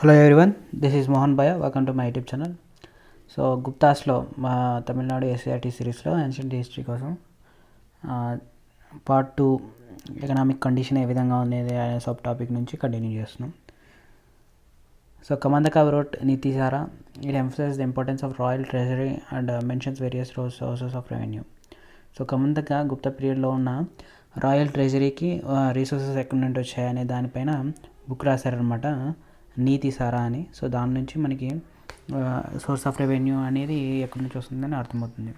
Hello everyone, this is Mohan Bhaya. Welcome to my YouTube channel. So గుప్తాస్లో మా Tamil Nadu SIRT సిరీస్లో ancient history కోసం part 2 economic condition ఏ విధంగా ఉండేది అనే సబ్ టాపిక్ నుంచి కంటిన్యూ చేస్తున్నాం. So Kamandaka wrote Niti Sara. It emphasizes the importance of royal treasury and mentions various sources of revenue. So Kamandaka Gupta పీరియడ్లో ఉన్న రాయల్ ట్రెజరీకి రీసోర్సెస్ ఎక్కడి నుండి వచ్చాయనే దానిపైన బుక్ రాశారనమాట, నీతి సారా అని. సో దాని నుంచి మనకి సోర్స్ ఆఫ్ రెవెన్యూ అనేది ఎక్కడి నుంచి వస్తుందని అర్థమవుతుంది.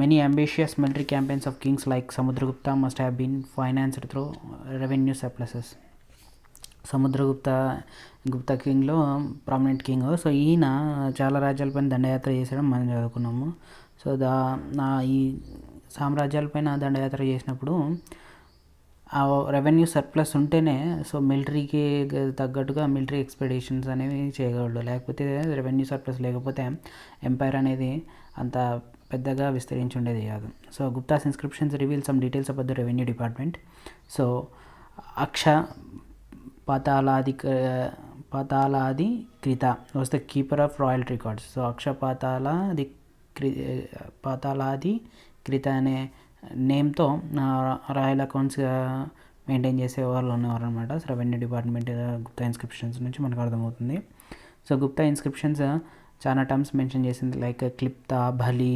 Many ambitious military campaigns of kings like Samudragupta must have been financed through revenue surpluses. Gupta కింగ్లో ప్రామినెంట్ కింగ్. సో ఈయన చాలా రాజ్యాలపైన దండయాత్ర చేసడం మనం చదువుకున్నాము. సో ఈ సామ్రాజ్యాలపైన దండయాత్ర చేసినప్పుడు ఆ రెవెన్యూ సర్ప్లస్ ఉంటేనే సో మిలిటరీకి తగ్గట్టుగా మిలిటరీ ఎక్స్పెడిషన్స్ అనేవి చేయగలడు. లేకపోతే రెవెన్యూ సర్ప్లస్ లేకపోతే ఎంపైర్ అనేది అంత పెద్దగా విస్తరించి ఉండేది కాదు. So Guptas inscriptions reveal some details about the revenue department. So Akshapataladhikrita was the keeper of royal records. So Akshapataladhikrita అనే నేమ్తో రాయల్ అకౌంట్స్ మెయింటైన్ చేసే వాళ్ళు ఉన్నవారు అనమాట. రెవెన్యూ డిపార్ట్మెంట్ గుప్తా ఇన్స్క్రిప్షన్స్ నుంచి మనకు అర్థమవుతుంది. సో గుప్తా ఇన్స్క్రిప్షన్స్ చాలా టర్మ్స్ మెన్షన్ చేసింది, లైక్ క్లిప్త, బలి,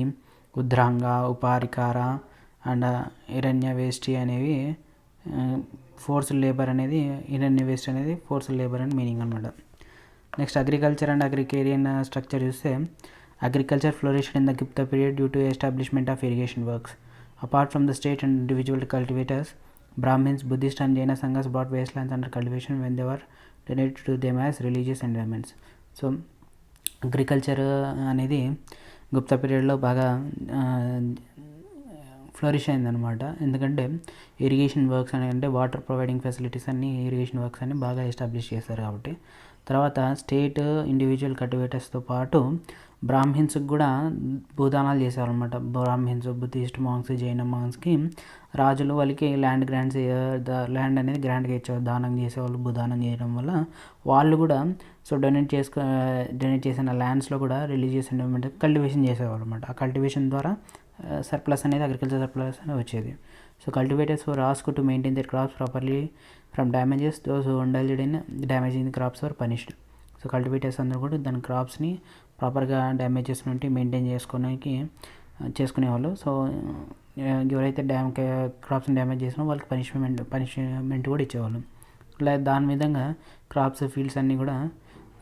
ఉద్రాంగ, ఉపారికార అండ్ హిరణ్య వేష్టి అనేవి ఫోర్స్డ్ లేబర్ అనేది, హిరణ్య వేస్ట్ అనేది ఫోర్స్డ్ లేబర్ అని మీనింగ్ అనమాట. Next agriculture and agrarian structure చూస్తే agriculture flourished in the Gupta period due to establishment of irrigation works. Apart from the state and individual cultivators, Brahmins, Buddhist and Jaina Sanghas brought wastelands under cultivation when they were donated to them as religious endowments. So agriculture అనేది గుప్తా పీరియడ్లో బాగా flourish అయిందనమాట. ఎందుకంటే irrigation works అంటే water providing facilities అన్ని irrigation works అన్ని బాగా establish చేస్తారు కాబట్టి. తర్వాత స్టేట్ ఇండివిజువల్ కల్టివేటర్స్తో పాటు బ్రాహ్మిన్స్కి కూడా భూదానాలు చేశారనమాట. బ్రాహ్మిన్స్, బుద్ధిస్ట్ మాంగ్స్, జైన మాంగ్స్కి రాజులు వాళ్ళకి ల్యాండ్ గ్రాంట్స్, ల్యాండ్ అనేది గ్రాంట్గా ఇచ్చేవారు, దానం చేసేవాళ్ళు. భూదానం చేయడం వల్ల వాళ్ళు కూడా సో డొనేట్ చేసిన ల్యాండ్స్లో కూడా రిలీజియస్ ఎండోమెంట్ కల్టివేషన్ చేసేవాళ్ళు అనమాట. ఆ కల్టివేషన్ ద్వారా సర్ప్లస్ అనేది అగ్రికల్చర్ సర్ప్లస్ అనేది వచ్చేది. So cultivators were asked to maintain their crops properly from damages. Those who indulged in damaging the crops were punished. So cultivators అందరూ కూడా దాని క్రాప్స్ని ప్రాపర్గా డ్యామేజెస్ నుండి మెయింటైన్ చేసుకునేవాళ్ళు. సో ఎవరైతే క్రాప్స్ని డ్యామేజ్ చేసినా వాళ్ళకి పనిష్మెంట్ కూడా ఇచ్చేవాళ్ళు. దాని విధంగా క్రాప్స్, ఫీల్డ్స్ అన్నీ కూడా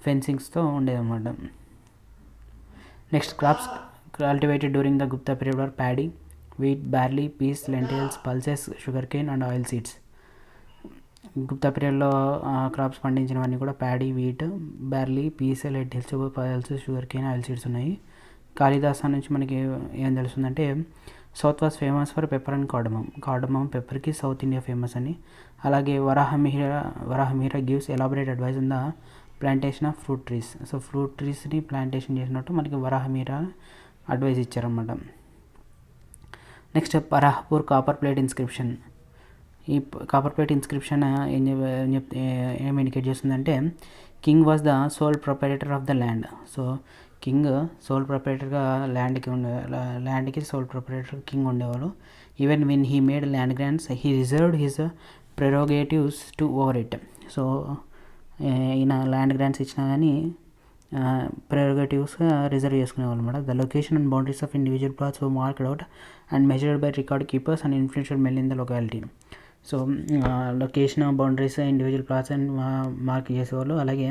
ఫెన్సింగ్స్తో ఉండేదన్నమాట. Next crops cultivated during the Gupta period are paddy, wheat, barley, peas, lentils, pulses, sugar cane and oil seeds. Gupta పీరియడ్లో క్రాప్స్ పండించినవన్నీ కూడా paddy, wheat, barley, peas, lentils, pulses, sugar cane, oil seeds ఉన్నాయి. కాళిదాసా నుంచి మనకి ఏం తెలుస్తుందంటే south was famous for pepper and cardamom పెప్పర్కి south India famous అని. అలాగే Varahamihira gives elaborate advice in the plantation of fruit trees. So fruit ట్రీస్ని plantation చేసినట్టు మనకి వరాహమిహిర అడ్వైస్ ఇచ్చారన్నమాట. Next Paharpur copper plate inscription. ఈ కాపర్ ప్లేట్ ఇన్స్క్రిప్షన్ ఏం ఇండికేట్ చేస్తుందంటే king was the sole proprietor of the land. So king sole ప్రొపరేటర్గా ల్యాండ్కి sole proprietor king ఉండేవాళ్ళు. Even when he made land grants he reserved his prerogatives to over it. So ఈయన land grants ఇచ్చినా కానీ prerogatives reserve చేసుకునేవాళ్ళు అనమాట. The location and boundaries of individual plots were marked out and measured by record keepers and influential men in the locality. So location, boundaries, individual plots and mark చేసేవాళ్ళు. అలాగే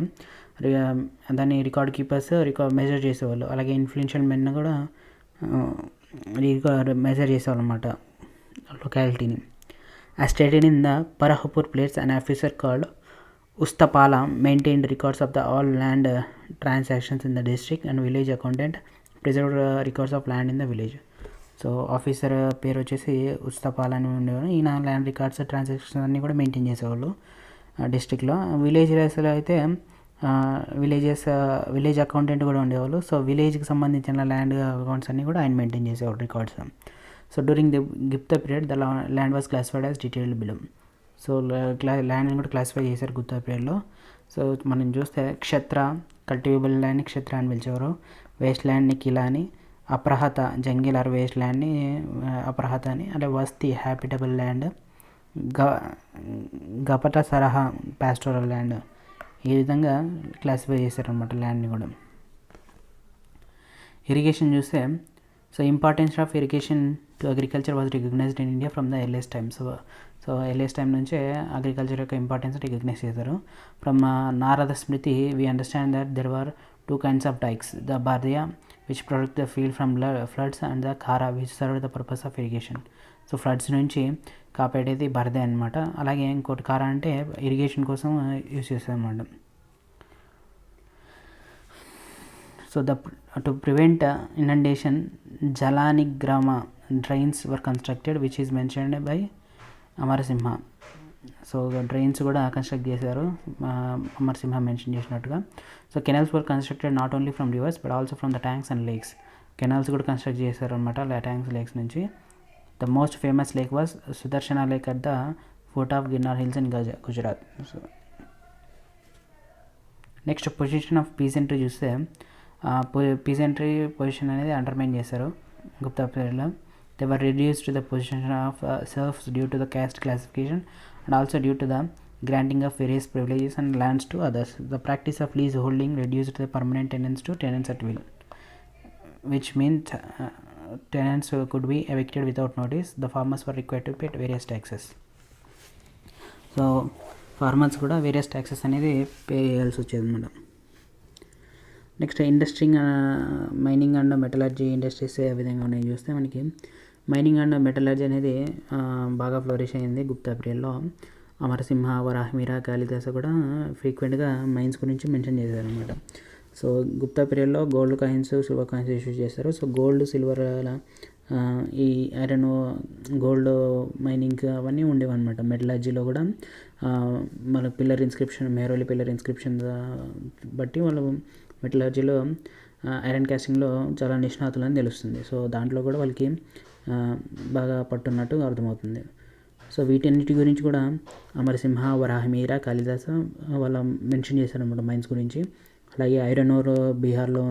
దాన్ని record keepers measure చేసేవాళ్ళు. అలాగే influential men కూడా measure చేసేవాళ్ళు అనమాట లొకాలిటీని. As stated in the Paharpur plates an officer called Ustapala maintained records of the all land transactions in the district and village accountant preserved records of land in the village. So officer పేరు వచ్చేసి ఉస్తపాల అని ఉండేవారు. ఈయన land records, transactions అన్నీ కూడా maintain చేసేవాళ్ళు డిస్ట్రిక్ట్లో. విలేజ్లో అయితే విలేజ్ అకౌంటెంట్ కూడా ఉండేవాళ్ళు. సో విలేజ్కి సంబంధించిన ల్యాండ్ అకౌంట్స్ అన్నీ కూడా ఆయన మెయింటైన్ చేసేవాళ్ళు records. So during the Gupta period the land was classified as detailed below. So ల్యాండ్ని కూడా క్లాసిఫై చేశారు గుప్తా పీరియడ్లో. సో మనం చూస్తే క్షత్ర కల్టివేబుల్ ల్యాండ్ని క్షత్ర అని పిలిచేవారు, వేస్ట్ ల్యాండ్ని కిలా అని, అప్రహత జంగిల్ వేస్ట్ ల్యాండ్ని అప్రహత అని, అలాగే వస్తి హ్యాబిటబుల్ ల్యాండ్, గపట సరహా పాస్టోరల్ ల్యాండ్, ఈ విధంగా క్లాసిఫై చేశారనమాట ల్యాండ్ని కూడా. ఇరిగేషన్ చూస్తే so importance of irrigation to agriculture was recognised in India from the earliest time. So earliest time నుంచే అగ్రికల్చర్ యొక్క ఇంపార్టెన్స్ రికగ్నైజ్ చేశారు. From Narada Smriti we understand that there were 2 kinds of dikes, the bardia which protect the field from floods and the khara which serve the purpose of irrigation. So floods నుంచి కాపాడేది బరదే అనమాట. అలాగే ఇంకోటి కారా అంటే irrigation కోసం use చేస్తారు అనమాట. So to prevent inundation, jalanirgama drains were constructed which is mentioned by Amarasimha. So drains కూడా కన్స్ట్రక్ట్ చేశారు అమరసింహ మెన్షన్ చేసినట్టుగా. So canals were constructed not only from rivers but also from the tanks and lakes. Canals కూడా construct చేశారు అనమాట tanks lakes నుంచి. The most famous lake was Sudarshana lake at the foot of Girnar hills in Gujarat. So next position of peasantry చూస్తే పీసెంట్రీ position అనేది undermine చేశారు గుప్తా పీరియడ్లో. They were reduced to the position of serfs due to the caste classification and also due to the granting of various privileges and lands to others. The practice of lease holding reduced the permanent tenants to tenants at will, which meant tenants could be evicted without notice. The farmers were required to pay various taxes. So farmers కూడా various taxes అనేది pay చేయాల్సి వచ్చేది అన్నమాట. Next industry, mining and metallurgy industries ఏ విధంగా ఉన్నాయి చూస్తే మనకి మైనింగ్ అండ్ మెటలర్జీ అనేది బాగా ఫ్లోరిష్ అయింది గుప్తా పీరియడ్లో. అమరసింహ, వరాహమిరా, కాళిదాస కూడా ఫ్రీక్వెంట్గా మైన్స్ గురించి మెన్షన్ చేశారనమాట. సో గుప్తా పీరియడ్లో gold coins, silver coins issue చేస్తారు. సో గోల్డ్, సిల్వర్, ఈ ఐరన్, గోల్డ్ మైనింగ్ అవన్నీ ఉండేవన్నమాట. మెటలర్జీలో కూడా మన pillar inscription, Mehrauli pillar inscription బట్టి వాళ్ళు మెటలర్జీలో ఐరన్ క్యాస్టింగ్లో చాలా నిష్ణాతులు అని తెలుస్తుంది. సో దాంట్లో కూడా వాళ్ళకి బాగా పట్టున్నట్టు అర్థమవుతుంది. సో వీటన్నిటి గురించి కూడా అమరసింహ, వరాహమిరా, కాళిదాస వాళ్ళ మెన్షన్ చేశారన్నమాట మైన్స్ గురించి. అలాగే ఐరన్ ఓర్ బీహార్లో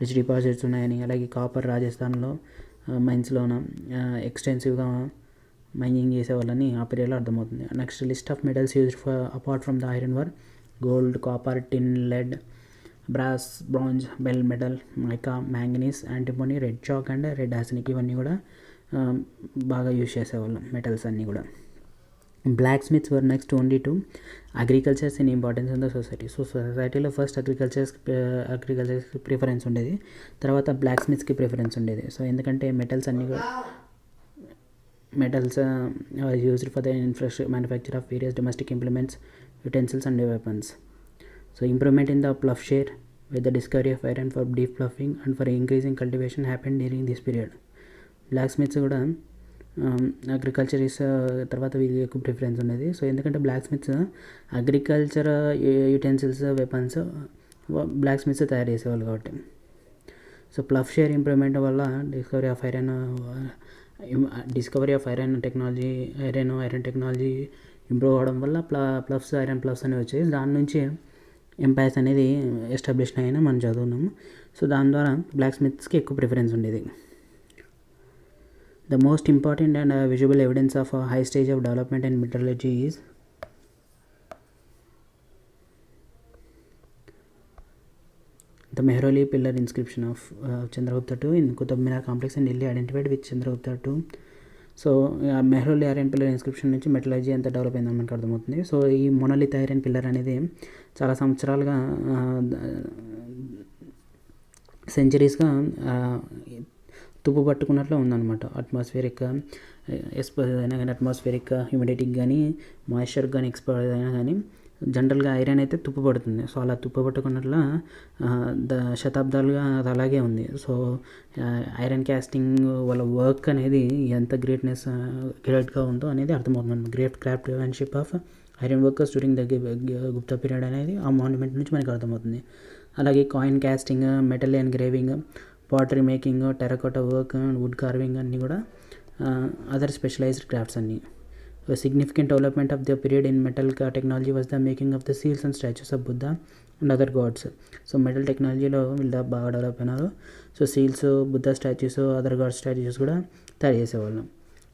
రిచ్ డిపాజిట్స్ ఉన్నాయని, అలాగే కాపర్ రాజస్థాన్లో మైన్స్లోన ఎక్స్టెన్సివ్గా మైనింగ్ చేసేవాళ్ళని ఆ పీరియడ్లో అర్థమవుతుంది. Next list of metals used for apart from the iron were gold, copper, tin, lead, brass, bronze, bell metal, mica, manganese, antimony, red chalk and red arsenic ఇవన్నీ కూడా బాగా use చేసేవాళ్ళం మెటల్స్ అన్నీ కూడా. Blacksmiths were next only to agriculturists in importance in the society. So సొసైటీలో first అగ్రికల్చర్స్కి preference ఉండేది, తర్వాత బ్లాక్ స్మిత్స్కి ప్రిఫరెన్స్ ఉండేది. సో ఎందుకంటే మెటల్స్ అన్నీ కూడా metals are used for the manufacture of various domestic implements, utensils and weapons. So improvement in the plough share with the discovery of iron for deep ploughing and for increasing cultivation happened during this period. Blacksmiths కూడా agriculturists తర్వాత వీళ్ళకి ఎక్కువ preference ఉండేది. So ఎందుకంటే blacksmiths agriculture utensils, weapons blacksmiths తయారు చేసేవాళ్ళు కాబట్టి. So ploughshare improvement వల్ల discovery of iron technology improve అవ్వడం వల్ల ఐరన్ ప్లఫ్స్ అనేవి వచ్చాయి. దాని నుంచి ఎంపైర్స్ అనేది ఎస్టాబ్లిష్ అయినా మనం చదువున్నాము. సో దాని ద్వారా బ్లాక్ స్మిత్స్కి ఎక్కువ ప్రిఫరెన్స్ ఉండేది. The most important and visible evidence of a high stage of development in metallurgy is the Mehroli pillar inscription of Chandragupta II in Qutub Minar complex in Delhi, identified with Chandragupta II. So Mehrauli iron pillar inscription నుంచి metallurgy ఎంత develop అయిందని మనకు అర్థమవుతుంది. So ఈ మొనోలిత్ iron pillar అనేది చాలా సంవత్సరాలుగా సెంచరీస్గా తుప్పు పట్టుకున్నట్లు ఉందన్నమాట. అట్మాస్ఫియరిక్ ఎక్స్పోజ్ అయినా కానీ, అట్మాస్ఫియరిక్ హ్యూమిడిటీకి కానీ, మాయిశ్చర్కి కానీ ఎక్స్పోజ్ అయినా కానీ జనరల్గా ఐరన్ అయితే తుప్పు పడుతుంది. సో అలా తుప్పు పట్టుకున్నట్ల శతాబ్దాలుగా అది అలాగే ఉంది. సో ఐరన్ క్యాస్టింగ్ వాళ్ళ వర్క్ అనేది ఎంత గ్రేట్గా ఉందో అనేది అర్థమవుతుంది. Great craftsmanship of iron workers during the Gupta period అనేది ఆ మాన్యుమెంట్ నుంచి మనకు అర్థమవుతుంది. అలాగే coin casting, metal engraving, pottery making, terracotta work, would carving అన్నీ కూడా అదర్ స్పెషలైజ్డ్ క్రాఫ్ట్స్ అన్నీ. A significant development of the period in metal technology was the making of the seals and statues of Buddha and other gods. So metal టెక్నాలజీలో వీళ్ళు బాగా develop అయినారు. So seals, Buddha statues, other god statues కూడా తయారు చేసేవాళ్ళు.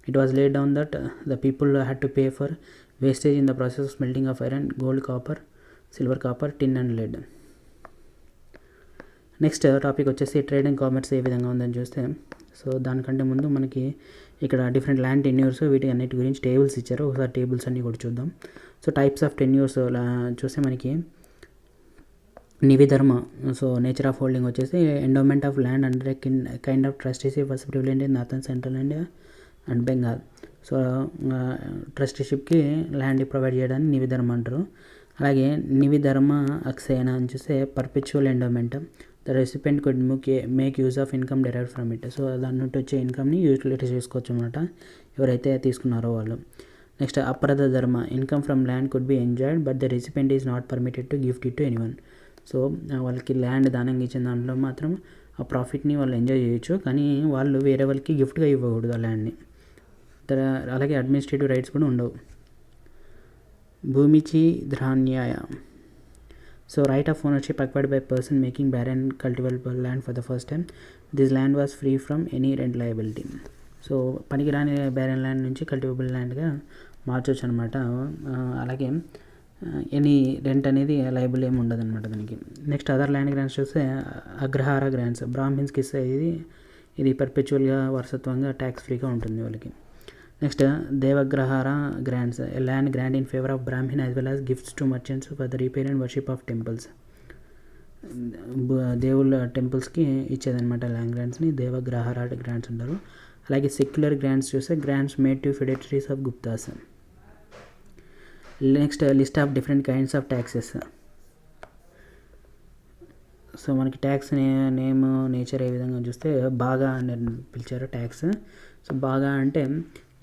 It was laid down that the people had to pay for wastage in the process of smelting of iron, gold, copper, silver, copper, tin and lead. Next topic వచ్చేసి trade and commerce ఏ విధంగా ఉందని చూస్తే, so దానికంటే ముందు మనకి ఇక్కడ different land tenures వీటి అన్నిటి గురించి టేబుల్స్ ఇచ్చారు. ఒకసారి టేబుల్స్ అన్నీ కూడా చూద్దాం. సో టైప్స్ ఆఫ్ టెన్యూర్స్ చూస్తే మనకి Nividharma, so nature of holding వచ్చేసి endowment of land under kind of trusteeship was prevalent in northern central India and Bengal. So ట్రస్టీషిప్కి ల్యాండ్ ప్రొవైడ్ చేయడానికి నివిధర్మ అంటారు. అలాగే నివిధర్మ అక్సేన అని చూస్తే perpetual endowment, the recipient could make use of income derived from it. So దాని నుండి వచ్చే ఇన్కమ్ని యూటిలైజ్ చేసుకోవచ్చు అనమాట ఎవరైతే తీసుకున్నారో వాళ్ళు. నెక్స్ట్ అప్రద ధర్మ, income from land could be enjoyed but the recipient is not permitted to gift it to anyone. So వాళ్ళకి ల్యాండ్ దానంగా ఇచ్చిన దాంట్లో మాత్రం ఆ ప్రాఫిట్ని వాళ్ళు ఎంజాయ్ చేయొచ్చు, కానీ వాళ్ళు వేరే వాళ్ళకి గిఫ్ట్గా ఇవ్వకూడదు ఆ ల్యాండ్ని. అలాగే అడ్మినిస్ట్రేటివ్ రైట్స్ కూడా ఉండవు. Bhumichhidranyaya, so right of ownership acquired by person making barren cultivable land for the first time. This land was free from any rent liability. So పనికిరాని barren land నుంచి కల్టివబుల్ ల్యాండ్గా మార్చవచ్చు అనమాట. అలాగే ఎనీ రెంట్ అనేది liable ఏమి ఉండదు అనమాట దానికి. నెక్స్ట్ అదర్ ల్యాండ్ గ్రాంట్స్ చూస్తే అగ్రహార గ్రాంట్స్, బ్రాహ్మిన్స్కి ఇస్తే ఇది పర్పెచువల్గా వారసత్వంగా ట్యాక్స్ ఫ్రీగా ఉంటుంది వాళ్ళకి. Next Devagrahara grants, land grant in favour of Brahmin as well as gifts to merchants for the repair and worship of temples. దేవుళ్ళ టెంపుల్స్కి ఇచ్చేదనమాట ల్యాండ్ గ్రాంట్స్ని దేవగ్రహార గ్రాంట్స్ అంటారు. అలాగే సెక్యులర్ గ్రాంట్స్ చూస్తే grants made to feudatories of Guptas. Next list of different kinds of taxes. So మనకి tax name, nature ఏ విధంగా చూస్తే బాగా అని పిలిచారు ట్యాక్స్. సో బాగా అంటే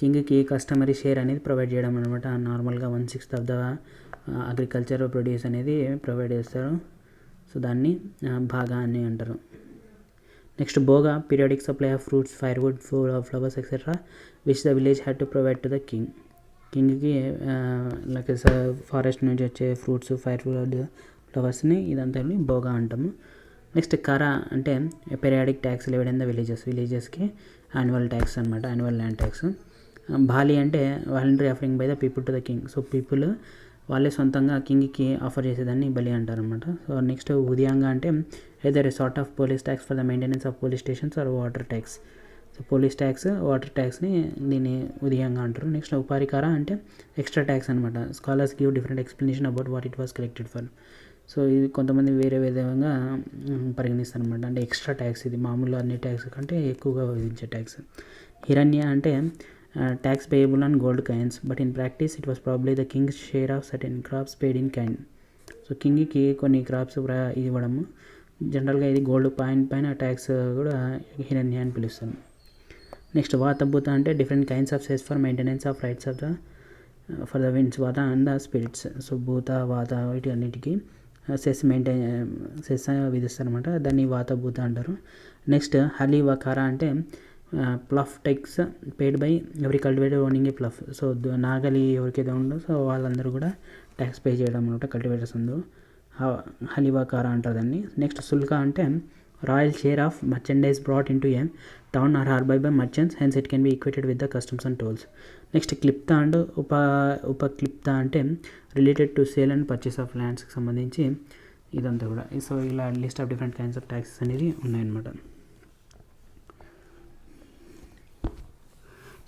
కింగ్కి కస్టమరీ షేర్ అనేది ప్రొవైడ్ చేయడం అనమాట. నార్మల్గా 1/6 ఆఫ్ ద అగ్రికల్చర్ ప్రొడ్యూస్ అనేది ప్రొవైడ్ చేస్తారు. సో దాన్ని బాగా అని అంటారు. Next bhoga, periodic supply of fruits, firewood, flowers etcetera which the village had to provide to the king. కింగ్కి లైక్ ఫారెస్ట్ నుంచి వచ్చే ఫ్రూట్స్, ఫైర్వుడ్, ఫ్లవర్స్ని ఇదంతా భోగా అంటాము. నెక్స్ట్ కర అంటే periodic tax levied in the విలేజెస్కి యాన్యువల్ ట్యాక్స్ అనమాట, యాన్యువల్ ల్యాండ్ ట్యాక్స్. బాలి అంటే voluntary offering by the people to the king. So people వాళ్ళే సొంతంగా కింగ్కి ఆఫర్ చేసేదాన్ని బలి అంటారు అనమాట. సో నెక్స్ట్ ఉదయాంగ అంటే either a sort of police tax for the maintenance of police stations or water tax. So police tax, water ట్యాక్స్ని దీన్ని ఉదయాంగ అంటారు. నెక్స్ట్ ఉపారికార అంటే ఎక్స్ట్రా ట్యాక్స్ అనమాట. Scholars give different explanation about what it was collected for. So ఇది కొంతమంది వేరే విధంగా పరిగణిస్తారు అనమాట. అంటే ఎక్స్ట్రా ట్యాక్స్, ఇది మామూలు అన్ని ట్యాక్స్ కంటే ఎక్కువగా విధించే ట్యాక్స్. హిరణ్య అంటే tax payable on gold coins, but in practice it was probably the king's share of certain crops paid in kind. So కింగ్కి కొన్ని క్రాప్స్ ఇవ్వడము, జనరల్గా ఇది గోల్డ్ పాయింట్ పైన ట్యాక్స్ కూడా హిరణ్య అని పిలుస్తాం. నెక్స్ట్ వాతభూత అంటే different kinds of cess for maintenance of rites of the for the winds, వాత అండ్ ద స్పిరిట్స్. సో భూత, వాత వీటి అన్నిటికీ సెస్ విధిస్తారనమాట, దాన్ని వాతభూత అంటారు. నెక్స్ట్ హలి వకారా అంటే ప్లఫ్ టెక్స్ పేడ్ బై ఎవరి కల్టివేటర్ ఓనింగ్ ఏ ప్లఫ్. సో నాగలి ఎవరికైతే ఉందో సో వాళ్ళందరూ కూడా ట్యాక్స్ పే చేయడం అనమాట, కల్టివేటర్స్ అందరూ. హలివాకారా అంటారు దాన్ని. నెక్స్ట్ సుల్కా అంటే royal share of merchandise brought into a town or harbour by merchants, hence it can be equated with the customs and tolls. Next క్లిప్త అండ్ ఉపక్లిప్త అంటే related to sale and purchase of ల్యాండ్స్కి సంబంధించి ఇదంతా కూడా. So ఇలా list of different kinds of taxes అనేది ఉన్నాయన్నమాట.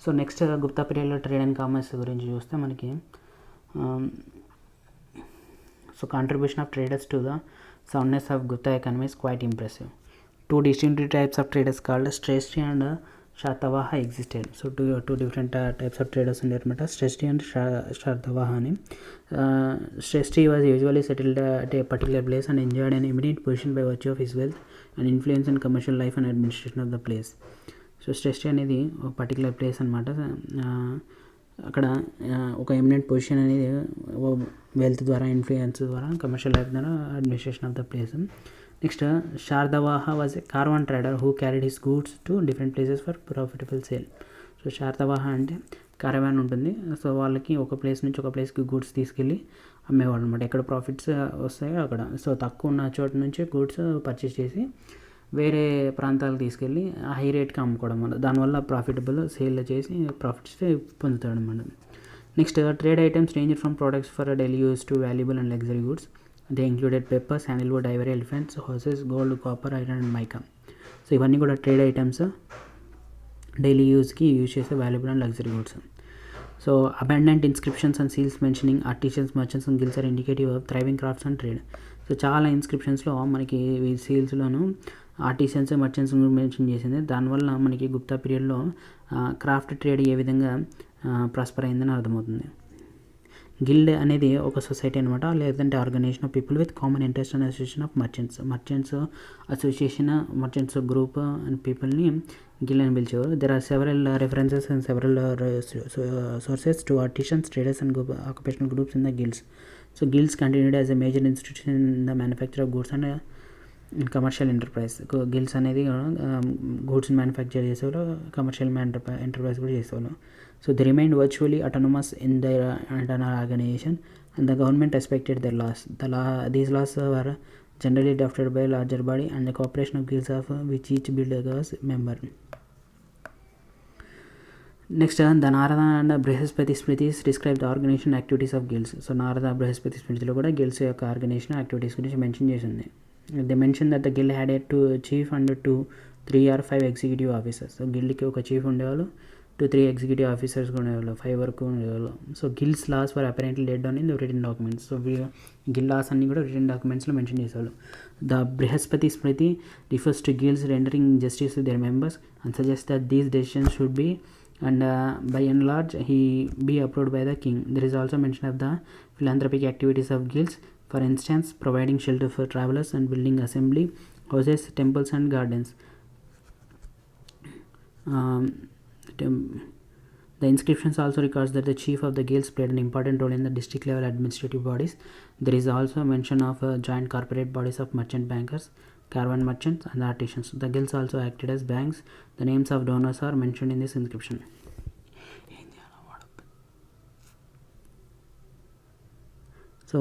సో నెక్స్ట్ గుప్తా పీరియడ్లో ట్రేడ్ అండ్ కామర్స్ గురించి చూస్తే మనకి so contribution of traders to the soundness of Gupta economy is quite impressive. Two distinctive types of traders called Shrestri and Shatavaha existed. So two different types of traders undarmata, Shrestri and Shatavaha ani. Shrestri was usually settled at a particular place and enjoyed an eminent position by virtue of his wealth and influence in commercial life and administration of the place. So Shrestri అనేది ఒక particular place అనమాట. అక్కడ ఒక eminent position అనేది wealth ద్వారా, influence ద్వారా, commercial life ద్వారా, administration of the place. Next sarthavaha was a caravan trader who carried his goods to different places for profitable sale. So sarthavaha అంటే క్యారవాన్ ఉంటుంది. సో వాళ్ళకి ఒక ప్లేస్ నుంచి ఒక ప్లేస్కి గూడ్స్ తీసుకెళ్ళి అమ్మేవాళ్ళు అనమాట. ఎక్కడ ప్రాఫిట్స్ వస్తాయో అక్కడ. సో తక్కువ ఉన్న చోట నుంచి గూడ్స్ పర్చేస్ చేసి వేరే ప్రాంతాలకు తీసుకెళ్ళి హై రేట్కి అమ్ముకోవడం వల్ల దానివల్ల ప్రాఫిటబుల్ సేల్ చేసి ప్రాఫిట్స్ పొందుతాడు అనమాట. Next trade items range from products for daily use to valuable and luxury goods. They included pepper, sandalwood, ivory, elephants, horses, gold, copper, iron and mica. So ఇవన్నీ కూడా trade items, daily యూస్కి use చేసే valuable and luxury goods. So abundant inscriptions and seals mentioning artisans, merchants and guilds are indicative of thriving crafts and trade. So చాలా ఇన్స్క్రిప్షన్స్లో మనకి ఈ సీల్స్లోను artisans, merchants mention చేసింది. దానివల్ల మనకి గుప్తా పీరియడ్లో క్రాఫ్ట్ ట్రేడ్ ఏ విధంగా ప్రాస్పర్ అయిందని అర్థమవుతుంది. గిల్డ్ అనేది ఒక సొసైటీ అనమాట, లేదంటే organization of people with common interest and association of merchants association, merchants group and పీపుల్ని గిల్డ్ అని పిలిచేవారు. There are several references and several sources to artisans, traders and occupational groups in the guilds. So guilds continued as a major institution in the manufacture of goods and commercial enterprise. Guilds అనేది goods manufacture చేసేవాళ్ళు, commercial enterprise కూడా చేసేవాళ్ళు. So they remained virtually autonomous in their internal organization and the government respected their laws. These laws were generally adopted by a larger body and the cooperation of guilds of which each guild was member. Next, the Narada and Brihaspati Smritis describe the organization activities of guilds. So Narada Brihaspati Smritilo kuda guilds యొక్క organization activities గురించి mention చేసింది. They mention that the guild had a chief and 3 or 5 executive officers. So గిల్డ్కి ఒక chief ఉండేవాళ్ళు, 2-3 executive officers కూడా ఉండేవాళ్ళు, 5 వరకు ఉండేవాళ్ళు. So guilds laws were apparently laid down in the written documents. So guild laws అన్ని కూడా రిటన్ డాక్యుమెంట్స్లో మెన్షన్ చేసేవాళ్ళు. The Brihaspati Smriti refers to guilds rendering justice to their members and suggest that these decisions should be and by and large he be approved by the king. There is also mention of the philanthropic activities of guilds, for instance providing shelter for travelers and building assembly houses, temples and gardens. The inscriptions also records that the chief of the guilds played an important role in the district level administrative bodies. There is also mention of joint corporate bodies of merchant bankers, caravan merchants and artisans. The guilds also acted as banks. The names of donors are mentioned in this inscription. So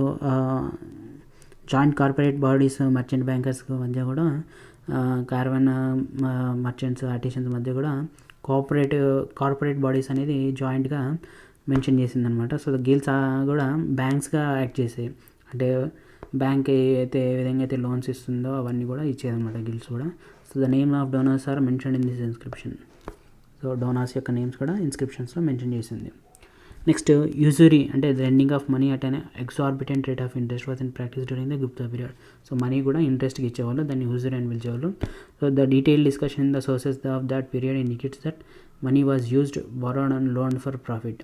joint corporate bodies, merchant bankers మధ్య కూడా, caravan merchants, artisans మధ్య కూడా corporate bodies అనేది జాయింట్గా mention చేసిందనమాట. So guilds కూడా బ్యాంక్స్గా act చేసాయి. అంటే bank అయితే ఏ విధంగా అయితే లోన్స్ ఇస్తుందో అవన్నీ కూడా ఇచ్చేదన్నమాట గిల్డ్స్ కూడా. So the name of donors are mention in this inscription. So donors యొక్క నేమ్స్ కూడా ఇన్స్క్రిప్షన్స్లో మెన్షన్ చేసింది. నెక్స్ట్ యూజురీ అంటే lending of money at an exorbitant rate of interest was in practice during the Gupta period. So money కూడా ఇంట్రెస్ట్కి ఇచ్చేవాళ్ళు, దాన్ని usury అని పిలిచేవాళ్ళు. So the detail discussion in the sources of that period indicates that money was used, borrowed and లోన్డ్ for profit.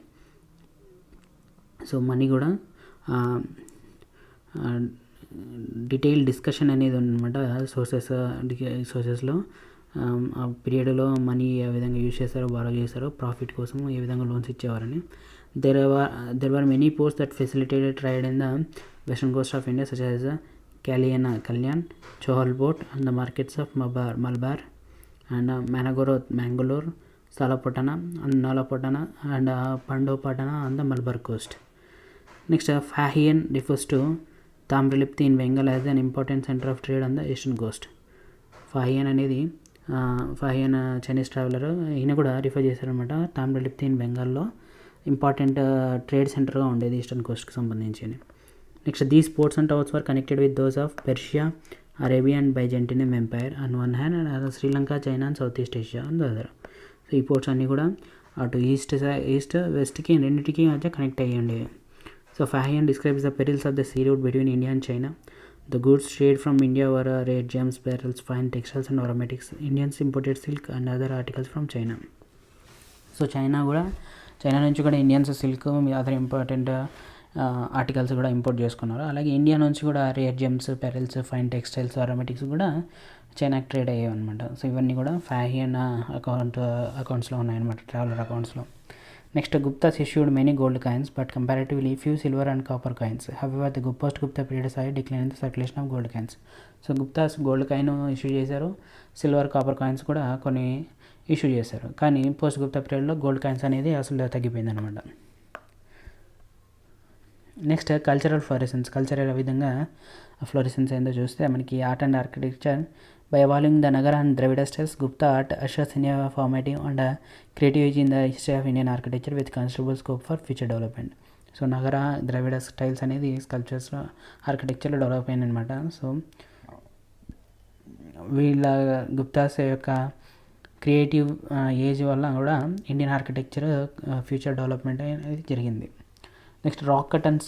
So money కూడా detail discussion అనేది అనమాట సోర్సెస్లో. ఆ పీరియడ్లో మనీ ఏ విధంగా యూజ్ చేస్తారో, బారో చేస్తారో, ప్రాఫిట్ కోసం ఏ విధంగా లోన్స్ ఇచ్చేవారని. There were many ports that facilitated trade in the western coast of India such as Kalyan, Chaul port and the markets of Malabar and Mangalore, Salapattana and Nalapattana and Pandopattana and the Malabar coast. Next Fahien refers to Tamralipti in Bengal as an important centre of trade on the eastern coast. Fahien అనేది Chinese traveller, ఈయన కూడా refer చేశారనమాట. Tamralipti in బెంగాల్లో important trade సెంటర్గా ఉండేది eastern కోస్ట్కి సంబంధించి. Next these ports and towns were connected with those of Persia, Arabia and Byzantium empire on one hand and Sri Lanka, China and South East Asia on the other. So ఈ ports అన్నీ కూడా అటు east వెస్ట్కి రెండింటికి మధ్య connect అయ్యి ఉండేవి. So Fahian describes the perils of the sea route between India and China. The goods traded from India were rare gems, pearls, fine textiles and aromatics. Indians imported silk and other articles from China. So China నుంచి కూడా Indians silk, other important articles కూడా import చేసుకున్నారు. అలాగే India నుంచి కూడా rare gems, pearls, fine textiles, aromatics కూడా చైనాకి trade అయ్యాయి అనమాట. సో ఇవన్నీ కూడా ఫాహియన్ అకౌంట్స్లో ఉన్నాయన్నమాట, traveller అకౌంట్స్లో. Next, Guptas issued many gold coins, but comparatively few silver and copper coins. However, the post-Gupta period saw a decline in the circulation of gold coins. So Guptas gold coin issue చేశారు, silver copper coins కూడా కొన్ని issue చేశారు. కానీ post Gupta పీరియడ్లో gold coins అనేది అసలు తగ్గిపోయింది అనమాట. Next cultural fluorescens. కల్చరల్ విధంగా ఫ్లోరిసెన్స్ ఏందో చూస్తే మనకి art and architecture. By evolving the Nagara and Dravida styles, Gupta art ushers in a formative and creative age in the history of Indian architecture with considerable scope for future development. So నగర ద్రవిడ styles అనేది స్కల్ప్చర్స్లో ఆర్కిటెక్చర్లో develop అయింది అనమాట. So వీళ్ళ గుప్తాస్ యొక్క creative age వల్ల కూడా Indian architecture future development అనేది జరిగింది. Next rock cut and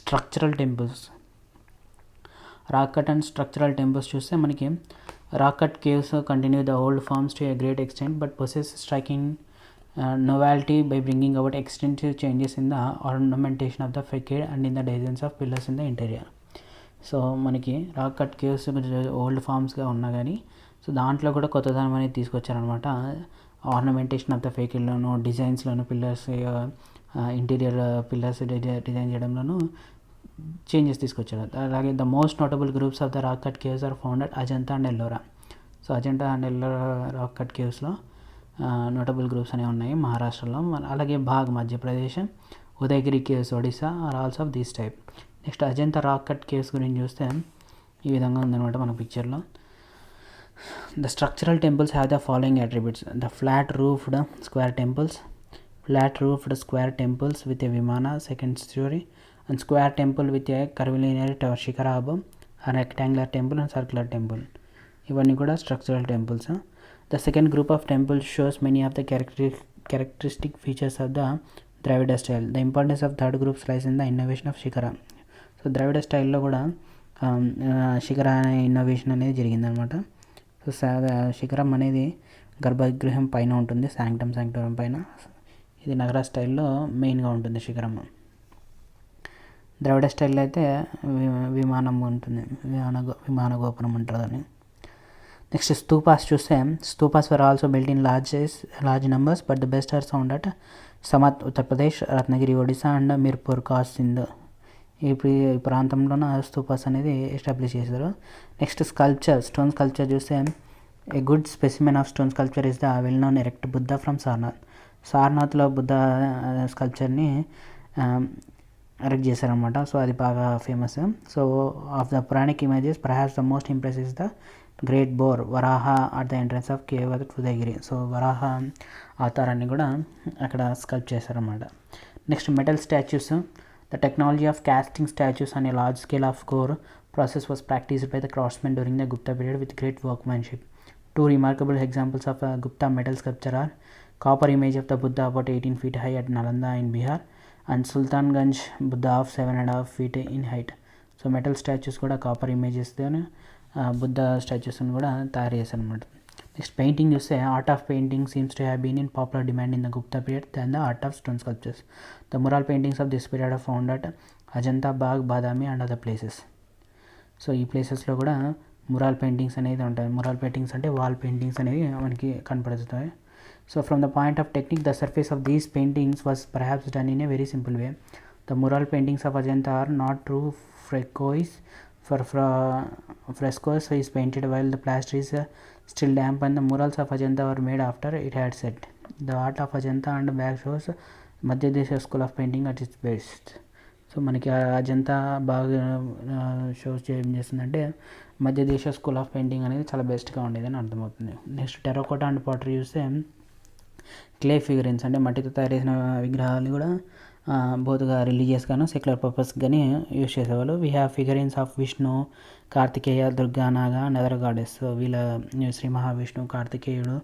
structural temples. Rock cut and structural temples చూస్తే మనకి rock cut caves continue the old forms to a great extent but possess striking novelty by bringing about extensive changes in the ornamentation of the facade and in the designs of pillars in the interior. So మనకి rock cut caves old ఫార్మ్స్గా ఉన్నా కానీ so దాంట్లో కూడా కొత్తదనం అనేది తీసుకొచ్చారనమాట. Ornamentation of the ఫేకిల్లోను, డిజైన్స్లోను, పిల్లర్స్ ఇంటీరియర్ పిల్లర్స్ డిజైన్ చేయడంలోనూ చేంజెస్ తీసుకొచ్చారు. అలాగే the most notable groups of the rock cut caves are found at Ajanta and Ellora. So Ajanta and Ellora rock cut కేవ్స్లో నోటబుల్ గ్రూప్స్ అనేవి ఉన్నాయి మహారాష్ట్రలో. అలాగే Bagh Madhya Pradesh, Udayagiri caves Odisha are also of this type. Next Ajanta rock cut caves గురించి చూస్తే ఈ విధంగా ఉందన్నమాట మన పిక్చర్లో. The structural temples have the following attributes. The flat roofed square temples with a vimana second storey and square temple with a curvilinear shikara above, a rectangular temple and circular temple. ఇవన్నీ కూడా structural temples. The second group of temples shows many of the characteristic features of the Dravida style. The importance of third group lies in the innovation of shikhara. So Dravida స్టైల్లో కూడా శిఖరా అనే innovation అనేది జరిగిందనమాట. So శిఖరం అనేది గర్భగృహం పైన ఉంటుంది, శాంక్టోరం పైన. ఇది నగర స్టైల్లో మెయిన్గా ఉంటుంది శిఖరం. ద్రవిడ స్టైల్లో అయితే విమానం ఉంటుంది, విమాన గోపురం ఉంటుందని. నెక్స్ట్ స్తూపాస్ చూస్తే stupas were also built in large numbers but the best are found at Sarnath Uttar Pradesh, Ratnagiri Odisha and Mirpur Khas Sindh. ఈ ప్రాంతంలోన స్తూపాస్ అనేది ఎస్టాబ్లిష్ చేశారు. నెక్స్ట్ స్టోన్ స్కల్ప్చర్ చూస్తే a good specimen of stone sculpture is the well known erect Buddha from సార్నాథ్లో బుద్ధ స్కల్ప్చర్ని ఎరెక్ట్ చేశారనమాట. So అది బాగా famous. So of the Puranic images perhaps the most impressive is the great boar Varaha at the entrance of cave at Udayagiri. So Varaha అవతారాన్ని కూడా అక్కడ sculpt చేశారనమాట. Next metal statues. The technology of casting statues on a large scale of core process was practiced by the craftsmen during the Gupta period with great workmanship. Two remarkable examples of Gupta metal sculpture are copper image of the Buddha about 18 feet high at Nalanda in Bihar and Sultanganj Buddha of 7.5 feet in height. So metal statues కూడా copper ఇమేజెస్తో బుద్ధ స్టాచ్యూస్ని కూడా తయారు చేశారు అనమాట. Next painting చూస్తే art of painting seems to have been in popular demand in the Gupta period than the art of stone sculptures. The mural paintings of this period of found at Ajanta, Bagh, Badami and other places. So ఈ ప్లేసెస్లో కూడా mural paintings అనేది ఉంటాయి. Mural paintings అంటే wall paintings అనేవి మనకి కనపడుతాయి. So from the point of technique, the surface of these paintings was perhaps done in a very simple way. The mural paintings of Ajanta are not true frescoes. Frescoes is painted while the plaster is still damp, and the murals of Ajanta were made after it had set. The art of Ajanta and back shows Madhya Desha school of painting at its best. So మనకి అజంతా బాగా shows ఏం చేస్తుందంటే మధ్య దేశ school of painting అనేది చాలా బెస్ట్గా ఉండేదని అర్థమవుతుంది. నెక్స్ట్ టెర్రకోటా అండ్ పాటరీ చూస్తే క్లే ఫిగరిన్స్ అంటే మట్టితో తయారు చేసిన విగ్రహాలు కూడా బోత్గా రిలీజియస్ గాను సెక్యులర్ పర్పస్ కానీ యూజ్ చేసేవాళ్ళు. We have figurines of Vishnu, Kartikeya, Durga, Naga and other goddess. వీళ్ళ శ్రీ మహావిష్ణు, కార్తికేయుడు,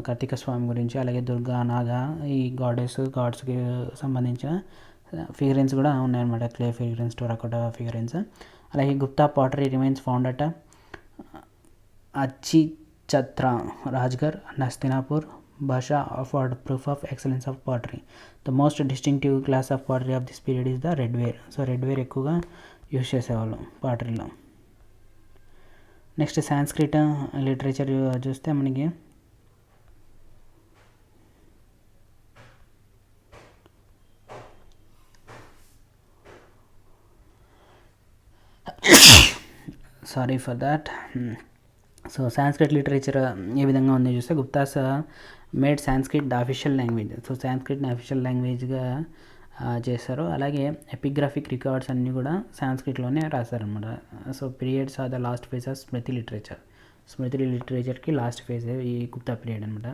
కార్తీక స్వామి గురించి, అలాగే దుర్గా, నాగ ఈ గాడ్స్కి సంబంధించిన ఫిగరిన్స్ కూడా ఉన్నాయన్నమాట. Clay figurines, terracotta figurines. అలాగే Gupta pottery remains found at Ahichchhatra, Rajghat and Hastinapur. Basha offered proof of excellence of pottery. The most distinctive class of pottery of this period is the redware. So redware ఎక్కువగా use చేసేవాళ్ళు పాటరీలో. Next Sanskrit literature చూస్తే మనకి sorry for that. So Sanskrit literature ఏ విధంగా ఉంది చూస్తే, Guptas made Sanskrit the official language. So సాంస్క్రిట్ని అఫీషియల్ లాంగ్వేజ్గా చేశారు. అలాగే ఎపిగ్రాఫిక్ రికార్డ్స్ అన్నీ కూడా సాంస్క్రిట్లోనే రాశారనమాట. So periods are the last phase of smriti literature. Smriti లిటరేచర్కి లాస్ట్ ఫేజ్ ఈ గుప్తా పీరియడ్ అనమాట.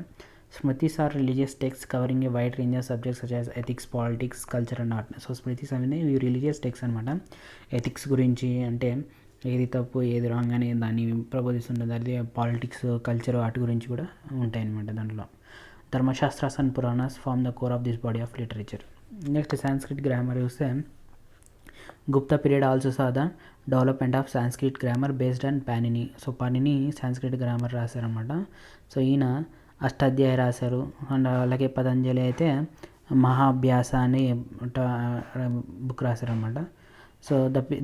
Smritis are religious text covering a wide range of subjects such as ethics, politics, culture and art. So smritis అనేది ఇవి రిలీజియస్ టెక్స్ట్ అనమాట. ఎథిక్స్ గురించి, అంటే ఏది తప్పు ఏది రాంగ్ అని దాన్ని ప్రబోధిస్తుంటుంది. అదే పాలిటిక్స్, కల్చర్, ఆర్ట్ గురించి కూడా ఉంటాయి అనమాట దాంట్లో. Dharmashastras and Puranas form the core of this body of literature. Next Sanskrit grammar చూస్తే, Gupta period also saw the development of Sanskrit grammar based on Panini. So Panini Sanskrit grammar రాశారనమాట. సో ఈయన అష్టాధ్యాయ రాశారు. అండ్ అలాగే పతంజలి అయితే మహాభ్యాస అని బుక్ రాశారనమాట. So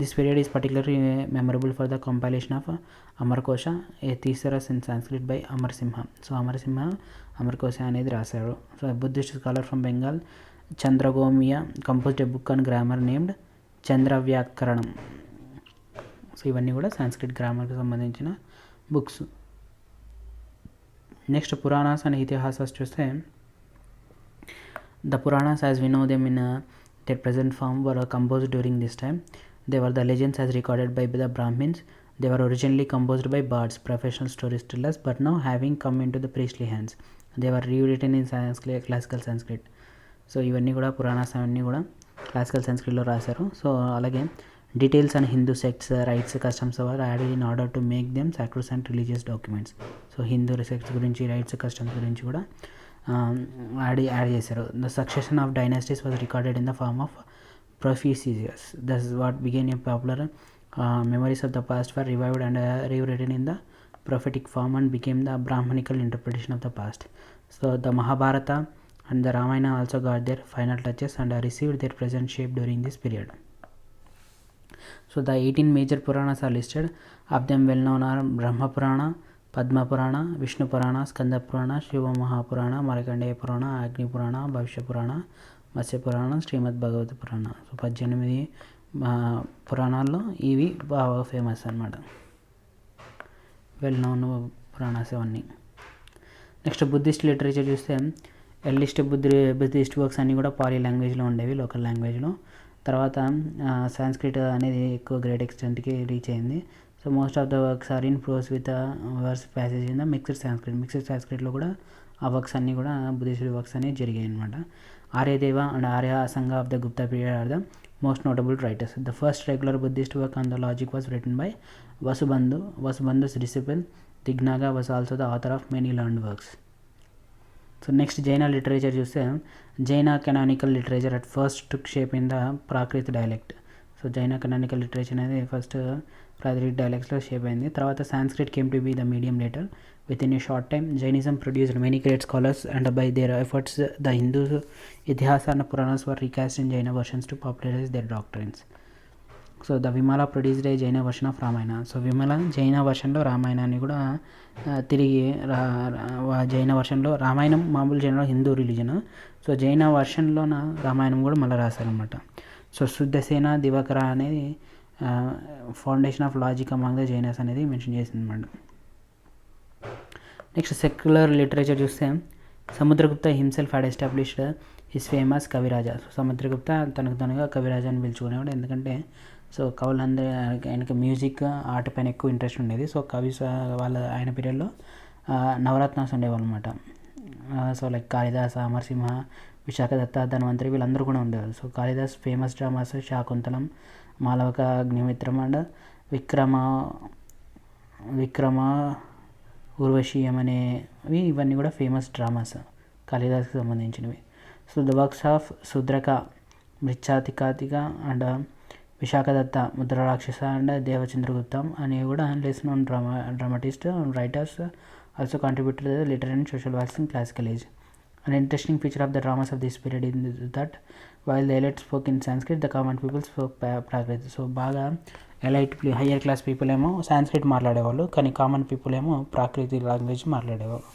this period is particularly memorable for the compilation of Amarakosha, a thesaurus in Sanskrit by Amarasimha. So Amarasimha Amarakosha అనేది రాశారు. So Buddhist scholar from Bengal Chandragomin composed a book on grammar named Chandravyakaranam. So ఇవన్నీ కూడా సాంస్క్రిట్ గ్రామర్కి సంబంధించిన books. Next Puranas and Itihasas చూస్తే, the Puranas as we know them in their present form were composed during this time. They were the legends as recorded by the Brahmins. They were originally composed by bards, professional storytellers, but now having come into the priestly hands, they were rewritten in Sanskrit, classical Sanskrit. So ఇవన్నీ కూడా పురాణాస్ అవన్నీ కూడా classical సంస్కృతిలో రాశారు. So అలాగే details and Hindu sects, rites, customs are added in order to make them sacrosanct religious documents. So Hindu sects గురించి, rites, customs గురించి కూడా యాడ్ చేశారు. The succession of dynasties was recorded in the form of prophecies. Thus what began a popular memories of the past were revived and rewritten in the prophetic form and became the Brahmanical interpretation of the past. So the Mahabharata and the Ramayana also got their final touches and received their present shape during this period. So the 18 major Puranas are listed. Of them well known are Brahma Purana, Padma Purana, Vishnu Purana, Skanda Purana, Shiva Mahapurana, Markandeya Purana, Agni Purana, Bhavishya Purana, Matsya Purana, Srimad Bhagavata Purana. So 18 పురాణాల్లో ఇవి బాగా famous అన్నమాట, well known Puranas అవన్నీ. Next Buddhist literature చూస్తే, earliest Buddhist works అన్నీ కూడా poly లాంగ్వేజ్లో ఉండేవి, లోకల్ లాంగ్వేజ్లో. తర్వాత సాంస్క్రిట్ అనేది ఎక్కువ గ్రేట్ ఎక్స్టెంట్కి రీచ్ అయింది. So most of the works are in prose with verse passage in the mixed సాంస్క్రిట్లో కూడా ఆ వర్క్స్ అన్నీ కూడా బుద్ధిస్ట్ వర్క్స్ అనేవి జరిగాయి అనమాట. Aryadeva and Arya Asanga of the Gupta period are the most notable writers. The first regular Buddhist work on the logic was written by Vasubandhu. Vasubandhu's disciple Dignaga was also the author of many learned works. So next Jaina literature చూస్తే, Jaina canonical literature at first took shape in the Prakrita dialect. So Jaina canonical literature అనేది first Prakrita డైలెక్ట్స్లో shape అయింది. తర్వాత Sanskrit came to be the medium later. Within a short time Jainism produced many great scholars and by their efforts the Hindu Itihasa and Puranas were recast in Jaina versions to popularise their doctrines. So the Vimala produced a Jaina version of Ramayana. So Vimala Jaina వర్షన్లో రామాయణాన్ని కూడా తిరిగి జైన వర్షన్లో, రామాయణం మామూలు Jaina Hindu religion, so Jaina వర్షన్లోన రామాయణం కూడా మళ్ళీ రాశారనమాట. సో శుద్ధసేన దివాకర అనేది foundation of logic among the Jainas అనేది మెన్షన్ చేసింది అనమాట. నెక్స్ట్ సెక్యులర్ లిటరేచర్ చూస్తే, Samudragupta himself had established his famous Kaviraja. So Samudragupta తనకు తనగా కవిరాజా అని పిలుచుకునేవాడు. ఎందుకంటే సో కవులందరూ ఆయనకి మ్యూజిక్, ఆర్ట్ పైన ఎక్కువ ఇంట్రెస్ట్ ఉండేది. సో ఆయన పీరియడ్లో నవరత్నాస్ ఉండేవాళ్ళు అనమాట. సో లైక్ కాళిదాస, అమరసింహ, విశాఖదత్త, ధన్వంతరి వీళ్ళందరూ కూడా ఉండేవారు. So Kalidas famous dramas Shakuntalam, Malavika, Agnimitram and Vikrama Urvashiyam అనేవి ఇవన్నీ కూడా ఫేమస్ డ్రామాస్ కాళిదాస్కి సంబంధించినవి. So the works of Shudraka, Mrichchhakatika and Vishakhadatta, Mudrarakshasa and Devichandraguptam అనేవి కూడా less known dramatist writers also contributed to the literary and social works in classical age. An interesting feature of the dramas of this period is that while the elite spoke in Sanskrit, the common people spoke Prakrit. So బాగా elite higher class people ఏమో Sanskrit మాట్లాడేవాళ్ళు, కానీ common people ఏమో ప్రాకృతి language మాట్లాడేవాళ్ళు.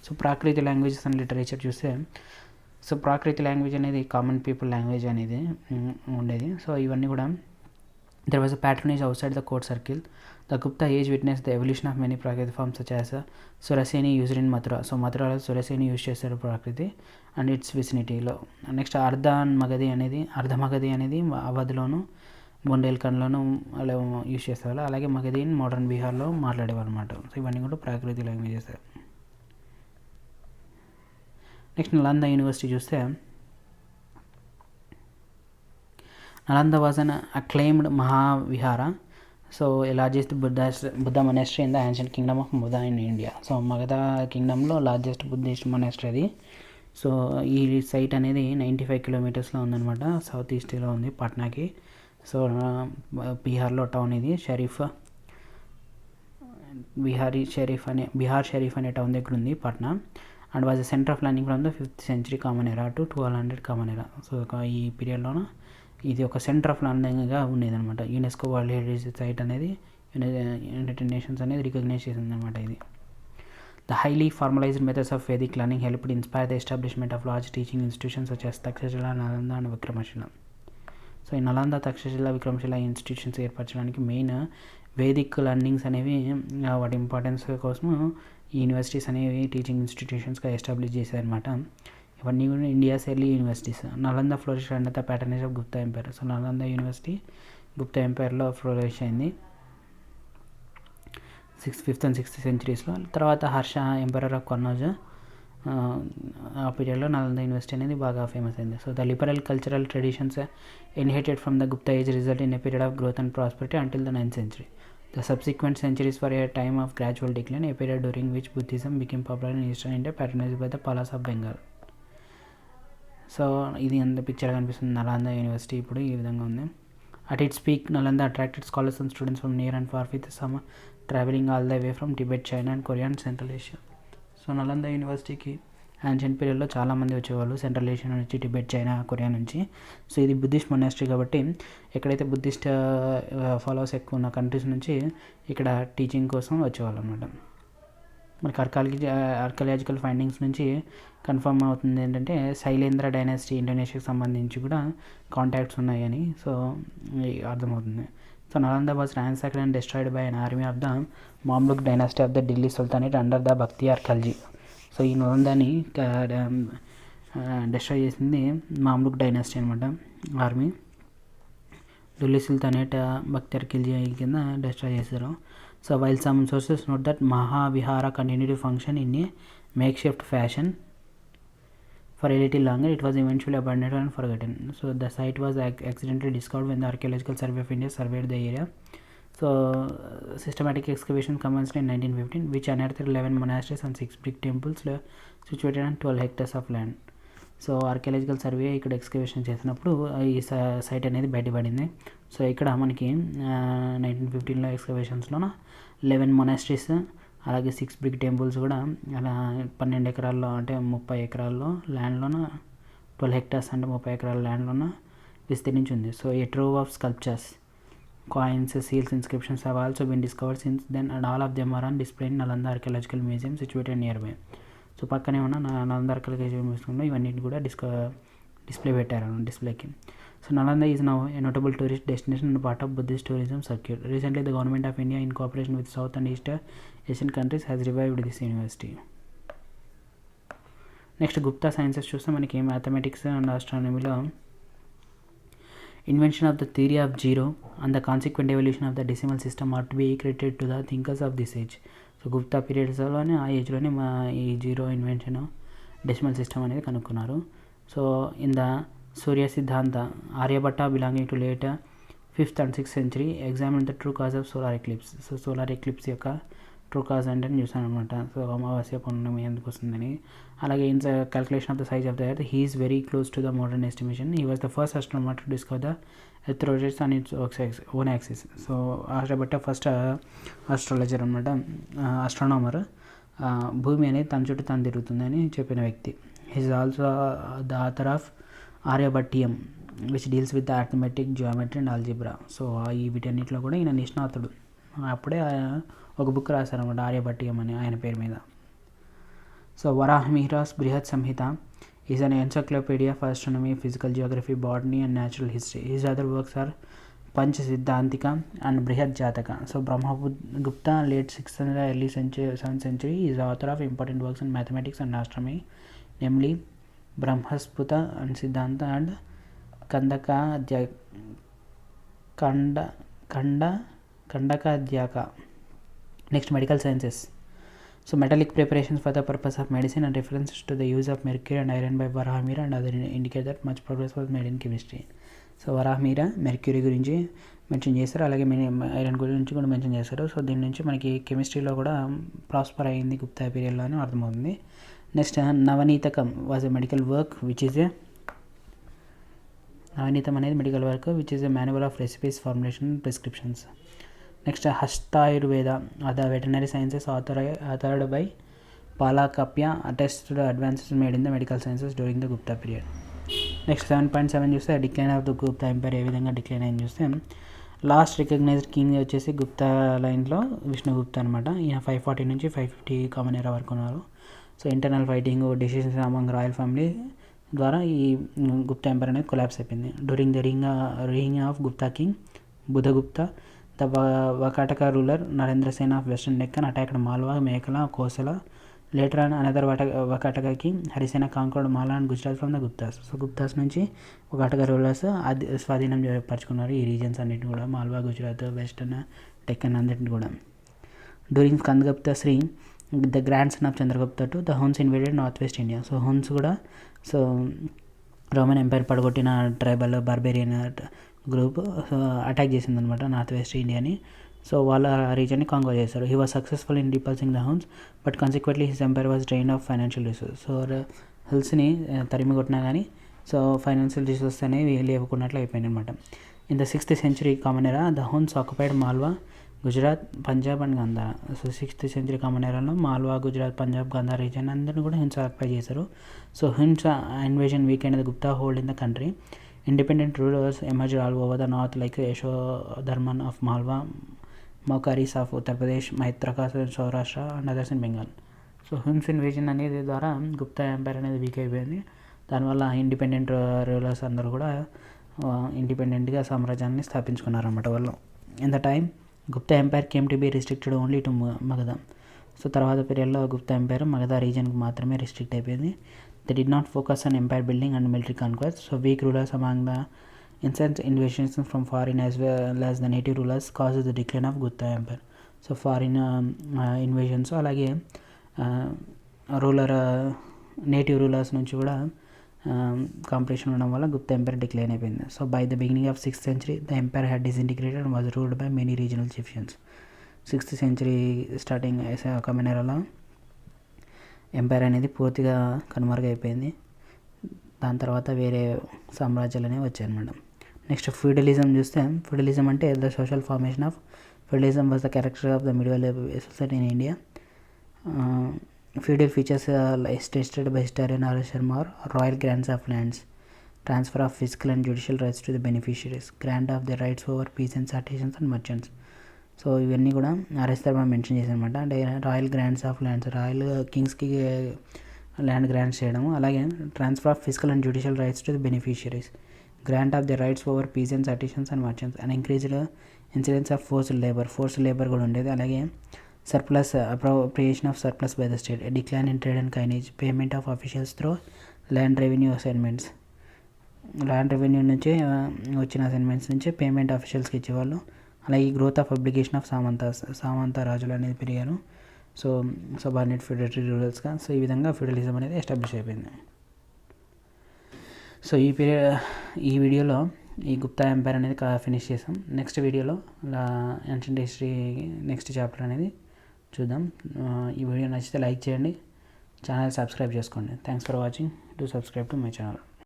So ప్రాకృతి languages and literature చూస్తే, so ప్రాకృతి language అనేది common people language అనేది ఉండేది. సో ఇవన్నీ కూడా There was a patronage outside the court circle. The Gupta age witnessed the evolution of many Prakriti forms such as Suraseni used in Mathura. So Mathuralo Suraseni use చేశారు ప్రాకృతి and it's విసినిటీలో. Next అర్ధమగధి అనేది అవధిలోను బుందేల్ఖండ్లోను అలా use చేసేవాళ్ళు. అలాగే మగధీని modern బీహార్లో మాట్లాడేవారు అనమాట. So ఇవన్నీ కూడా ప్రాకృతి లాంగ్వేజెస్. నెక్స్ట్ నలంద యూనివర్సిటీ చూస్తే Nalanda was an acclaimed Mahavihara, so a largest Buddha monastery in the ancient kingdom of Buddha in India. So Magadha kingdomలో లార్జెస్ట్ బుద్ధిస్ట్ మొనాస్టరీ అది. సో ఈ సైట్ అనేది 95 కిలోమీటర్స్లో ఉందన్నమాట, సౌత్ ఈస్ట్లో ఉంది పాట్నాకి. సో బీహార్లో టౌన్ ఇది. బీహార్ షరీఫ్ అనే టౌన్ దగ్గర ఉంది Patna. And was the centre of learning from the 5th century common era to 1200 common era. So ఈ పీరియడ్లోన ఇది ఒక సెంటర్ ఆఫ్ లర్నింగ్గా ఉండేదన్నమాట. యునెస్కో వరల్డ్ హెరిటేజ్ సైట్ అనేది యునైటెడ్ నేషన్స్ అనేది రికగ్నైజ్ చేసిందన్నమాట ఇది. The highly formalised methods of Vedic learning helped inspire the establishment of large teaching institutions such as Takshashila, Nalanda and Vikramashila. So ఈ నలంద, తక్షశిల, విక్రమశిల ఇన్స్టిట్యూషన్స్ ఏర్పరచడానికి మెయిన్ వేదిక్ లర్నింగ్స్ అనేవి వాటి ఇంపార్టెన్స్ కోసం ఈ యూనివర్సిటీస్ అనేవి టీచింగ్ ఇన్స్టిట్యూషన్స్గా ఎస్టాబ్లిష్ చేశారనమాట. ఇవన్నీ కూడా India's early universities. Nalanda flourish under the patronage of Gupta empire. So Nalanda university Gupta ఎంపైర్లో ఫ్లోరిష్ అయింది 5th and 6th centuries. తర్వాత హర్ష ఎంపరర్ ఆఫ్ కన్నౌజ్ ఆ పీరియడ్లో నలంద యూనివర్సిటీ అనేది బాగా ఫేమస్ అయింది. So the liberal cultural traditions inherited from the Gupta age result in a period of growth and prosperity until the 9th century. The subsequent centuries were a time of gradual decline, a period during which Buddhism became popular in eastern India, patronized by the Palas of Bengal. So ఇది ఎంత picture కనిపిస్తుంది Nalanda university ఇప్పుడు ఈ విధంగా ఉంది. At its peak Nalanda attracted scholars and students from near and far with some travelling all the way from Tibet, China and Korea and central Asia. So Nalanda యూనివర్సిటీకి ancient పీరియడ్లో చాలామంది వచ్చేవాళ్ళు సెంట్రల్ ఏషియా నుంచి, టిబెట్, చైనా, కొరియా నుంచి. So ఇది Buddhist monastery కాబట్టి ఎక్కడైతే Buddhist followers ఎక్కువ ఉన్న కంట్రీస్ నుంచి ఇక్కడ టీచింగ్ కోసం వచ్చేవాళ్ళు అనమాట. మనకి ఆర్కియాలజికల్ ఫైండింగ్స్ నుంచి కన్ఫర్మ్ అవుతుంది ఏంటంటే శైలేంద్ర డైనాసిటీ ఇండోనేషియాకి సంబంధించి కూడా కాంటాక్ట్స్ ఉన్నాయని సో అర్థమవుతుంది. So Nalanda was ransacked and destroyed by an army of the Mamluk dynasty of the Delhi sultanate under the Bakhtiyar Khalji. So ఈ నలందని డిస్ట్రాయ్ చేసింది మామ్లుక్ డైనాసిటీ అనమాట ఆర్మీ. ఢిల్లీ సుల్తానేట్ బక్తియార్ ఖిల్జీ కింద డిస్ట్రాయ్ చేశారు. So while some sources note that Mahavihara continued to function in a makeshift fashion for a little longer, it was eventually abandoned and forgotten. So the site was accidentally discovered when the Archaeological Survey of India surveyed the area. So systematic excavation commenced in 1915, which unearthed 11 monasteries and 6 brick temples situated on 12 hectares of land. So archaeological survey ఇక్కడ excavation చేసినప్పుడు ఈ site అనేది బయటపడింది. So ఇక్కడ మనకి 1915లో ఎక్స్కవేషన్స్లోన 11 monasteries అలాగే 6 brick temples కూడా అలా 12 ఎకరాల్లో అంటే 30 ఎకరాల్లో ల్యాండ్లోన 12 hectares అంటే 30 ఎకరాల ల్యాండ్లోన విస్తరించి ఉంది. So a trove of sculptures, coins, seals, inscriptions have also been discovered since then and all of them are on display in Nalanda archaeological museum situated near by. So పక్కనే ఉన్న నలంద ఆర్కియాలజికల్ మ్యూజియంలో ఇవన్నీ కూడా డిస్ప్లే పెట్టారు డిస్ప్లేకి. So Nalanda is now a notable tourist destination and part of Buddhist tourism circuit. Recently the government of India in cooperation with south and east Asian countries has revived this university. Next Gupta sciences చూస్తే మనకి mathematics and ఆస్ట్రానమీలో invention of the theory of zero and the consequent evolution of the decimal system are to be credited to the thinkers of this age. So Gupta పీరియడ్స్లోనే ఆ ఏజ్లోనే ఈ zero invention decimal system అనేది కనుక్కున్నారు. So in the Surya Siddhanta Aryabhata belonging to late 5th and 6th century examine the true cause of solar eclipse. So solar eclipse యొక్క true cause అంటే చూసాను అనమాట. సో అమావాస్య పౌర్ణమి ఎందుకు వస్తుందని. అలాగే in the calculation of the size of the earth he is very close to the modern estimation. He was the first astronomer to discover the earth rotates on its own axis. So Aryabhata first astrologer అనమాట, astronomer. భూమి అనేది తన చుట్టూ తను తిరుగుతుందని చెప్పిన వ్యక్తి. He is also the author of Aryabhatiyam which deals with the arithmetic, geometry and algebra. So ఈ వీటన్నిటిలో కూడా ఈయన నిష్ణాతుడు. అప్పుడే ఒక బుక్ రాశారన్నమాట ఆర్యభట్టియం అని ఆయన పేరు మీద. So Varahamihira's Brihat Samhita is an encyclopaedia for astronomy, physical geography, botany and natural history. His other works are పంచ సిద్ధాంతిక అండ్ బృహత్ జాతక. So Brahmagupta late 6th and early 7th century is the author of important works in mathematics and astronomy, namely Brahmasphuta and Siddhanta and Khandakhadyaka. Next medical sciences. So metallic preparations for the purpose of medicine and references to the use of mercury and iron by Varahmira and other indicate that much progress was made in chemistry. So Varahamihira mercury గురించి mention చేస్తారు, అలాగే iron గురించి కూడా mention చేస్తారు. So దీని నుంచి మనకి కెమిస్ట్రీలో కూడా ప్రాస్పర్ అయింది గుప్తా పీరియడ్లో అని అర్థమవుతుంది. Next Navanitakam was a medical work which is a Navanitam అనేది medical work which is a manual of recipes formulation prescriptions. Next Hastayurveda the veterinary sciences authored by Palakapya attest to advances made in the medical sciences during the Gupta period. Next 7.7 చూస్తే decline of the Gupta empire ఏ విధంగా decline అయింది చూస్తే, last recognised king వచ్చేసి గుప్తా లైన్లో విష్ణుగుప్తా అనమాట. ఈయన 540 నుంచి 550 కామన్ ఎరా వరకు ఉన్నారు. So internal fighting decisions among royal family ద్వారా ఈ గుప్తా ఎంపైర్ అనేది కొలాప్స్ అయిపోయింది. డ్యూరింగ్ ద రీయింగ్ of Gupta king Budhagupta the Vakataka ruler Narendra Sen of western Deccan attacked Malwa, Mekala, Kosala. Later on another Vakataka king Harisena conquered Malwa and Gujarat from the Guptas. So Guptas నుంచి వకాటక రూలర్స్ అది స్వాధీనం పరుచుకున్నారు ఈ రీజన్స్ అన్నింటిని కూడా, మాల్వా, గుజరాత్, వెస్టర్న్ డెక్కన్ అన్నింటిని కూడా. During Skandagupta Shri the grandson of Chandragupta two the Huns invaded north west India. So Huns కూడా so Roman empire పడగొట్టిన ట్రైబల్ బార్బేరియన్ గ్రూప్ అటాక్ చేసిందనమాట నార్త్ వెస్ట్ ఇండియాని. సో వాళ్ళ రీజన్ని కాంక్వర్ చేశారు. He was successful in repulsing the Huns but consequently his empire was drain of financial resource. So హిల్స్ని తరిమి కొట్టినా కానీ సో ఫైనాన్షియల్ రిసోర్స్ అనేవి లేవుకున్నట్లు అయిపోయింది అనమాట. In the 6th century common era the Huns occupied Malwa, Gujarat, Punjab and Gandhara. So 6th century common ఎరాలో Malwa, Gujarat, Punjab, Gandhara region అందరినీ కూడా హింస ఆక్యుపై చేశారు. So Huns invasion weakened the Gupta hold in the country. Independent rulers emerged all over the north like Yashodharman of Malwa, Maukaris of Uttar Pradesh, Maitrakas in Saurashtra and others in Bengal. So hymns invasion అనేది ద్వారా Gupta empire అనేది week అయిపోయింది. దానివల్ల independent rulers అందరూ కూడా ఇండిపెండెంట్గా సామ్రాజ్యాన్ని స్థాపించుకున్నారన్నమాట వాళ్ళు. In the time Gupta empire came to be restricted only to Magadha. So తర్వాత పీరియడ్లో గుప్తా ఎంపైర్ మగధ రీజన్కి మాత్రమే రిస్ట్రిక్ట్ అయిపోయింది. They did not focus on empire building and military conquest. So weak rulers among the incensed invasions from foreign as well as the native rulers caused the decline of Gupta empire. So foreign invasions అలాగే ruler native rulers నుంచి కూడా competition ఉండడం వల్ల Gupta umpire decline అయిపోయింది. So by the beginning of 6th century the empire had disintegrated and was ruled by many regional chieftains. 6th century starting common ఎరాలో empire అనేది పూర్తిగా కనుమరుగైపోయింది. దాని తర్వాత వేరే సామ్రాజ్యాలు అనేవి వచ్చాయన్నమాట. నెక్స్ట్ ఫ్యూడలిజం చూస్తే, ఫ్యూడలిజం అంటే the social formation of feudalism was the character of the medieval society in India. Feudal features tested by historian R Sharma royal grants of lands, transfer of physical and judicial rights to the beneficiaries, grant of the rights over peasants, artisans and merchants. So ఇవన్నీ కూడా RSR mention చేశారనమాట. అంటే royal grants of lands, royal కింగ్స్కి land grants చేయడము, అలాగే transfer of physical and judicial rights to the beneficiaries, grant of the rights over peasants, artisans and merchants, and increased incidence of forced labour కూడా ఉండేది. అలాగే surplus appropriation of surplus by the state, decline in trade and coinage, payment of officials through land revenue assignments, land revenue నుంచి వచ్చిన assignments నుంచి payment అఫీషియల్స్కి ఇచ్చేవాళ్ళు. అలాగే growth of application of సామంత రాజులు అనేది పెరిగారు. సో సబార్డినేట్ ఫెడరేటరీ రూరల్స్గా. సో ఈ విధంగా ఫెడరలిజం అనేది ఎస్టాబ్లిష్ అయిపోయింది. సో ఈ వీడియోలో ఈ గుప్తా ఎంపైర్ అనేది ఫినిష్ చేసాం. నెక్స్ట్ వీడియోలో ఏన్షియంట్ హిస్టరీ నెక్స్ట్ చాప్టర్ అనేది చూద్దాం. ఈ వీడియో నచ్చితే లైక్ చేయండి, ఛానల్ సబ్స్క్రైబ్ చేసుకోండి. Thanks for watching. Do subscribe to my channel.